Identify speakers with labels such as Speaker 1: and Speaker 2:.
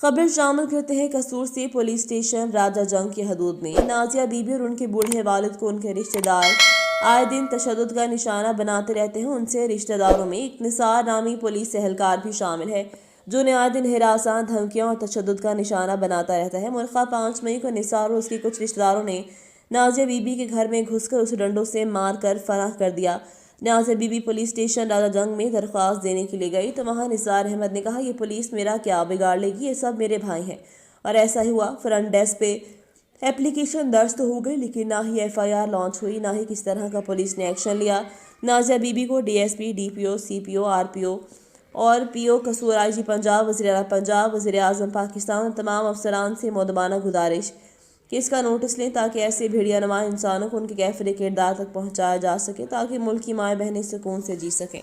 Speaker 1: खबर शामिल करते हैं कसूर से पुलिस स्टेशन राजा जंग की हदूद में नाजिया बीबी और उनके बूढ़े वालिद को उनके रिश्तेदार आए दिन तशद्दुद का निशाना बनाते रहते हैं। उनसे रिश्तेदारों में एक निसार नामी पुलिस एहलकार भी शामिल है जो उन्हें आए दिन हिरासा, धमकियों और तशद्दुद का निशाना बनाता रहता है। मुल्का 5 मई को निसार और उसके कुछ रिश्तेदारों ने नाजिया बीबी के घर में घुसकर उसे डंडों से मार कर फरार कर दिया। नाजिया बीबी पुलिस स्टेशन राजा जंग में दरख्वास्त देने के लिए गई तो वहाँ निसार अहमद ने कहा, ये पुलिस मेरा क्या बिगाड़ लेगी, ये सब मेरे भाई हैं। और ऐसा ही हुआ। फ्रंट डेस्क पे एप्लीकेशन दर्ज तो हो गई लेकिन ना ही FIR लॉन्च हुई, ना ही किस तरह का पुलिस ने एक्शन लिया। नाजिया बीबी को DSP, DPO, CPO, RPO और PO कसूर, IG पंजाब, वज़ीर आला पंजाब, वज़ीर आज़म पाकिस्तान, तमाम अफसरान से मुदबाना गुजारिश कि इसका नोटिस लें ताकि ऐसे भेड़िया नुमा इंसानों को उनके कैफरे किरदार तक पहुँचाया जा सके ताकि मुल्क की माएँ बहनें सुकून से जी सकें।